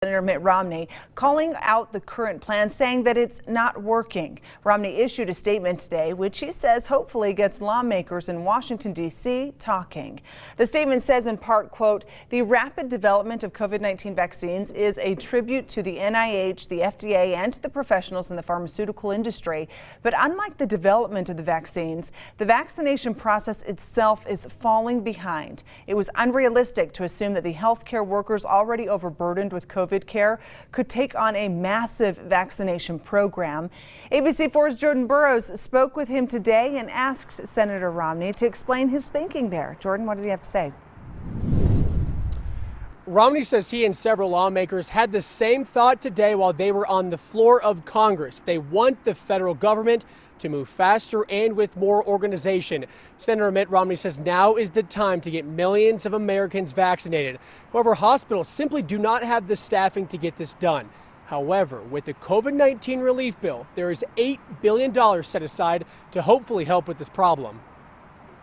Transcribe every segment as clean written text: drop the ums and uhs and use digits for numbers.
Senator Mitt Romney calling out the current plan, saying that it's not working. Romney issued a statement today, which he says hopefully gets lawmakers in Washington, D.C. talking. The statement says in part, quote, "The rapid development of COVID-19 vaccines is a tribute to the NIH, the FDA, and to the professionals in the pharmaceutical industry. But unlike the development of the vaccines, the vaccination process itself is falling behind. It was unrealistic to assume that the healthcare workers already overburdened with COVID care could take on a massive vaccination program." ABC4's Jordan Burroughs spoke with him today and asked Senator Romney to explain his thinking there. Jordan, what did he have to say? Romney says he and several lawmakers had the same thought today while they were on the floor of Congress. They want the federal government to move faster and with more organization. Senator Mitt Romney says now is the time to get millions of Americans vaccinated. However, hospitals simply do not have the staffing to get this done. However, with the COVID-19 relief bill, there is $8 billion set aside to hopefully help with this problem.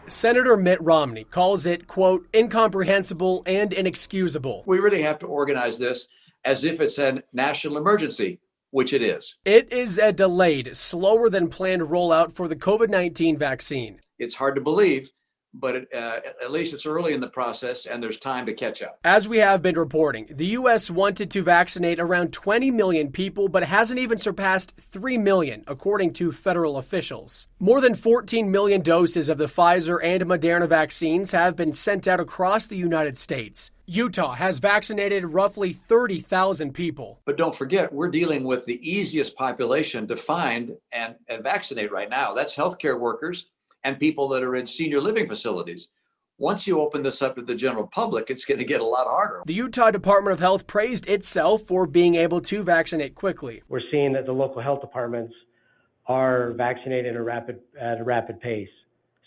Senator Mitt Romney calls it, quote, incomprehensible and inexcusable. We really have to organize this as if it's a national emergency, which it is. It is a delayed, slower than planned rollout for the COVID-19 vaccine. It's hard to believe, but at least it's early in the process and there's time to catch up. As we have been reporting, the U.S. wanted to vaccinate around 20 million people, but hasn't even surpassed 3 million, according to federal officials. More than 14 million doses of the Pfizer and Moderna vaccines have been sent out across the United States. Utah has vaccinated roughly 30,000 people. But don't forget, we're dealing with the easiest population to find and vaccinate right now. That's healthcare workers and people that are in senior living facilities. Once you open this up to the general public, it's going to get a lot harder. The Utah Department of Health praised itself for being able to vaccinate quickly. We're seeing that the local health departments are vaccinating at a rapid pace.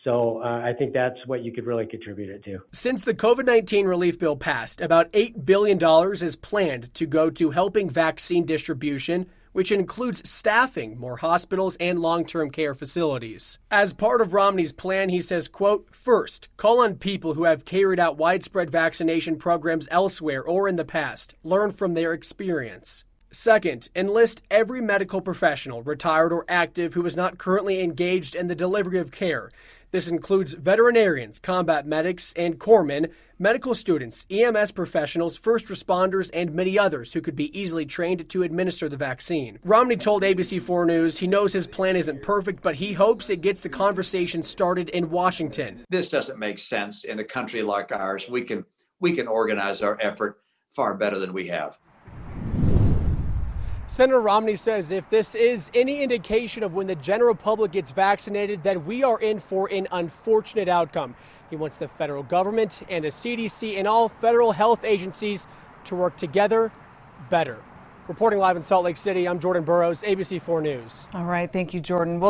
So I think that's what you could really contribute it to. Since the COVID-19 relief bill passed, about $8 billion is planned to go to helping vaccine distribution, which includes staffing more hospitals and long-term care facilities. As part of Romney's plan, he says, quote, first, call on people who have carried out widespread vaccination programs elsewhere or in the past. Learn from their experience. Second, enlist every medical professional, retired or active, who is not currently engaged in the delivery of care. This includes veterinarians, combat medics, and corpsmen, medical students, EMS professionals, first responders, and many others who could be easily trained to administer the vaccine. Romney told ABC4 News he knows his plan isn't perfect, but he hopes it gets the conversation started in Washington. This doesn't make sense in a country like ours. We can organize our effort far better than we have. Senator Romney says if this is any indication of when the general public gets vaccinated, then we are in for an unfortunate outcome. He wants the federal government and the CDC and all federal health agencies to work together better. Reporting live in Salt Lake City, I'm Jordan Burroughs, ABC4 News. All right, thank you, Jordan.